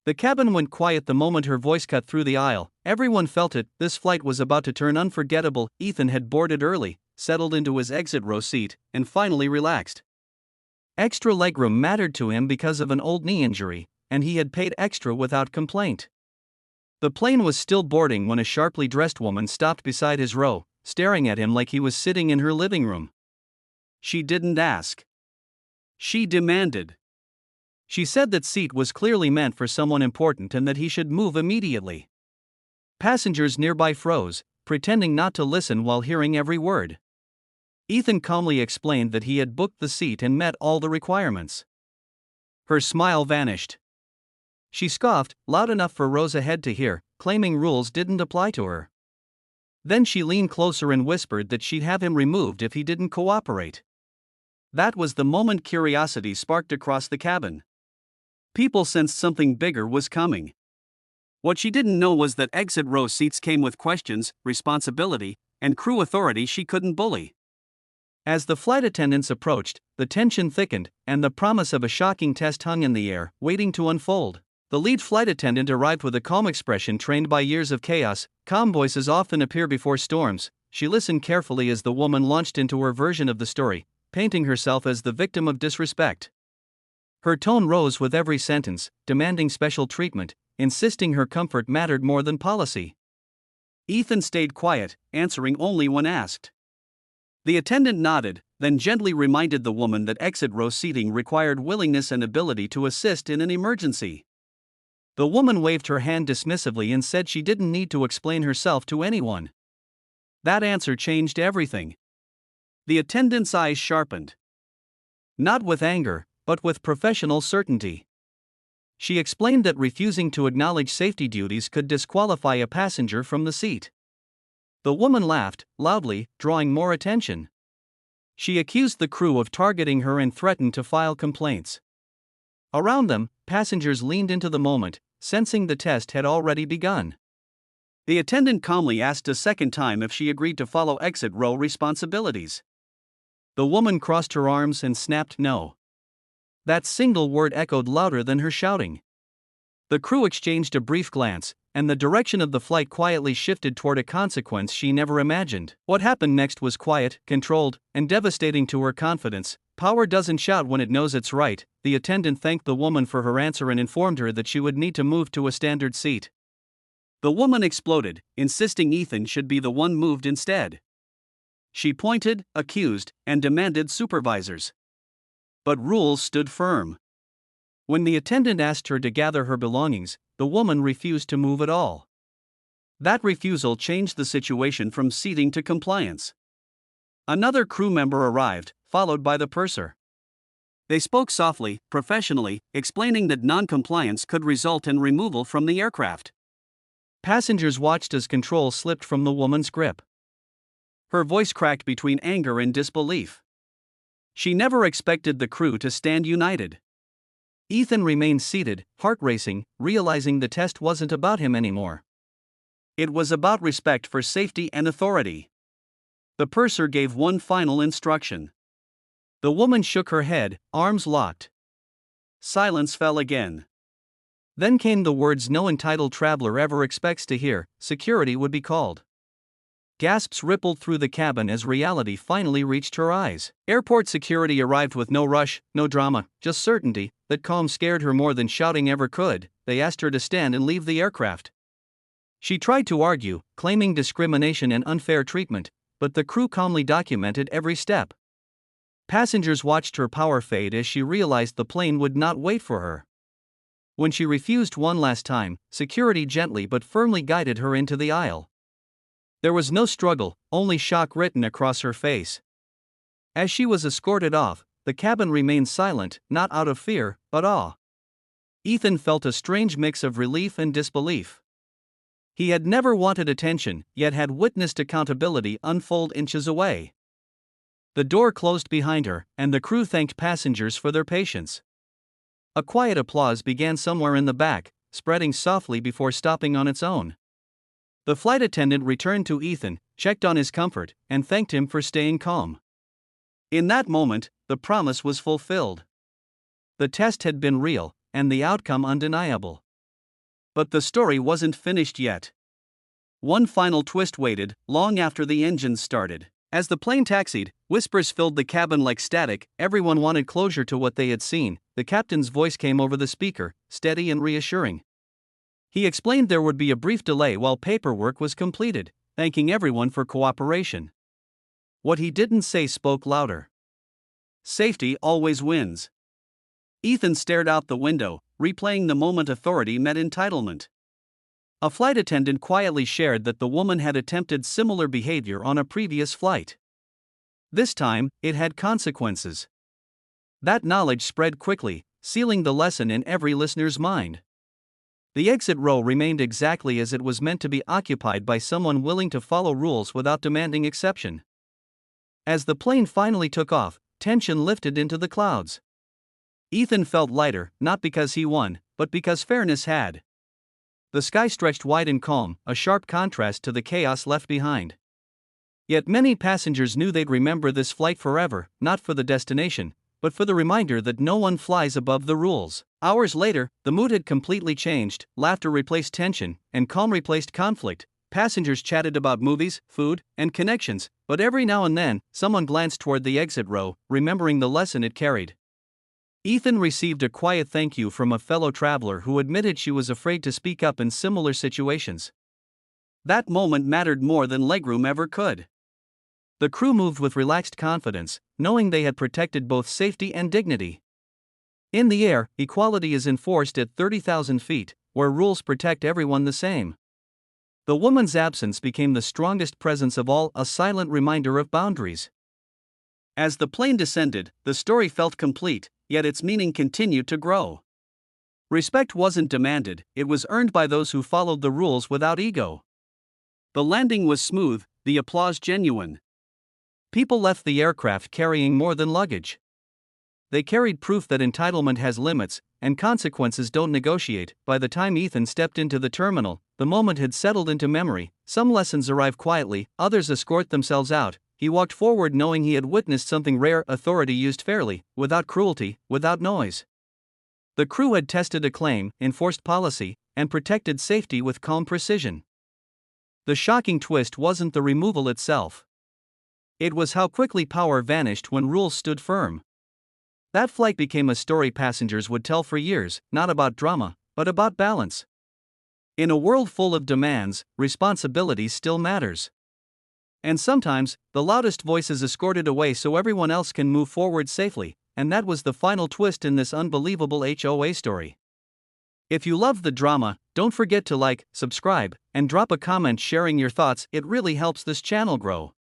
The cabin went quiet the moment her voice cut through the aisle. Everyone felt it, this flight was about to turn unforgettable. Ethan had boarded early, settled into his exit row seat, and finally relaxed. Extra legroom mattered to him because of an old knee injury, and he had paid extra without complaint. The plane was still boarding when a sharply dressed woman stopped beside his row, staring at him like he was sitting in her living room. She didn't ask. She demanded. She said that seat was clearly meant for someone important and that he should move immediately. Passengers nearby froze, pretending not to listen while hearing every word. Ethan calmly explained that he had booked the seat and met all the requirements. Her smile vanished. She scoffed, loud enough for rows ahead to hear, claiming rules didn't apply to her. Then she leaned closer and whispered that she'd have him removed if he didn't cooperate. That was the moment curiosity sparked across the cabin. People sensed something bigger was coming. What she didn't know was that exit row seats came with questions, responsibility, and crew authority she couldn't bully. As the flight attendants approached, the tension thickened, and the promise of a shocking test hung in the air, waiting to unfold. The lead flight attendant arrived with a calm expression trained by years of chaos. Calm voices often appear before storms. She listened carefully as the woman launched into her version of the story, painting herself as the victim of disrespect. Her tone rose with every sentence, demanding special treatment, insisting her comfort mattered more than policy. Ethan stayed quiet, answering only when asked. The attendant nodded, then gently reminded the woman that exit row seating required willingness and ability to assist in an emergency. The woman waved her hand dismissively and said she didn't need to explain herself to anyone. That answer changed everything. The attendant's eyes sharpened. Not with anger, but with professional certainty. She explained that refusing to acknowledge safety duties could disqualify a passenger from the seat. The woman laughed, loudly, drawing more attention. She accused the crew of targeting her and threatened to file complaints. Around them, passengers leaned into the moment, sensing the test had already begun. The attendant calmly asked a second time if she agreed to follow exit row responsibilities. The woman crossed her arms and snapped no. That single word echoed louder than her shouting. The crew exchanged a brief glance, and the direction of the flight quietly shifted toward a consequence she never imagined. What happened next was quiet, controlled, and devastating to her confidence. Power doesn't shout when it knows it's right. The attendant thanked the woman for her answer and informed her that she would need to move to a standard seat. The woman exploded, insisting Ethan should be the one moved instead. She pointed, accused, and demanded supervisors. But rules stood firm. When the attendant asked her to gather her belongings, the woman refused to move at all. That refusal changed the situation from seating to compliance. Another crew member arrived, followed by the purser. They spoke softly, professionally, explaining that non-compliance could result in removal from the aircraft. Passengers watched as control slipped from the woman's grip. Her voice cracked between anger and disbelief. She never expected the crew to stand united. Ethan remained seated, heart racing, realizing the test wasn't about him anymore. It was about respect for safety and authority. The purser gave one final instruction. The woman shook her head, arms locked. Silence fell again. Then came the words no entitled traveler ever expects to hear: security would be called. Gasps rippled through the cabin as reality finally reached her eyes. Airport security arrived with no rush, no drama, just certainty. That calm scared her more than shouting ever could. They asked her to stand and leave the aircraft. She tried to argue, claiming discrimination and unfair treatment, but the crew calmly documented every step. Passengers watched her power fade as she realized the plane would not wait for her. When she refused one last time, security gently but firmly guided her into the aisle. There was no struggle, only shock written across her face. As she was escorted off, the cabin remained silent, not out of fear, but awe. Ethan felt a strange mix of relief and disbelief. He had never wanted attention, yet had witnessed accountability unfold inches away. The door closed behind her, and the crew thanked passengers for their patience. A quiet applause began somewhere in the back, spreading softly before stopping on its own. The flight attendant returned to Ethan, checked on his comfort, and thanked him for staying calm. In that moment, the promise was fulfilled. The test had been real, and the outcome undeniable. But the story wasn't finished yet. One final twist waited, long after the engines started. As the plane taxied, whispers filled the cabin like static. Everyone wanted closure to what they had seen. The captain's voice came over the speaker, steady and reassuring. He explained there would be a brief delay while paperwork was completed, thanking everyone for cooperation. What he didn't say spoke louder. Safety always wins. Ethan stared out the window, replaying the moment authority met entitlement. A flight attendant quietly shared that the woman had attempted similar behavior on a previous flight. This time, it had consequences. That knowledge spread quickly, sealing the lesson in every listener's mind. The exit row remained exactly as it was meant to be, occupied by someone willing to follow rules without demanding exception. As the plane finally took off, tension lifted into the clouds. Ethan felt lighter, not because he won, but because fairness had. The sky stretched wide and calm, a sharp contrast to the chaos left behind. Yet many passengers knew they'd remember this flight forever, not for the destination, but for the reminder that no one flies above the rules. Hours later, the mood had completely changed. Laughter replaced tension, and calm replaced conflict. Passengers chatted about movies, food, and connections, but every now and then, someone glanced toward the exit row, remembering the lesson it carried. Ethan received a quiet thank you from a fellow traveler who admitted she was afraid to speak up in similar situations. That moment mattered more than legroom ever could. The crew moved with relaxed confidence, knowing they had protected both safety and dignity. In the air, equality is enforced at 30,000 feet, where rules protect everyone the same. The woman's absence became the strongest presence of all, a silent reminder of boundaries. As the plane descended, the story felt complete, yet its meaning continued to grow. Respect wasn't demanded, it was earned by those who followed the rules without ego. The landing was smooth, the applause genuine. People left the aircraft carrying more than luggage. They carried proof that entitlement has limits, and consequences don't negotiate. By the time Ethan stepped into the terminal, the moment had settled into memory. Some lessons arrive quietly, others escort themselves out. He walked forward knowing he had witnessed something rare: authority used fairly, without cruelty, without noise. The crew had tested a claim, enforced policy, and protected safety with calm precision. The shocking twist wasn't the removal itself. It was how quickly power vanished when rules stood firm. That flight became a story passengers would tell for years, not about drama, but about balance. In a world full of demands, responsibility still matters. And sometimes, the loudest voice is escorted away so everyone else can move forward safely, and that was the final twist in this unbelievable HOA story. If you loved the drama, don't forget to like, subscribe, and drop a comment sharing your thoughts. It really helps this channel grow.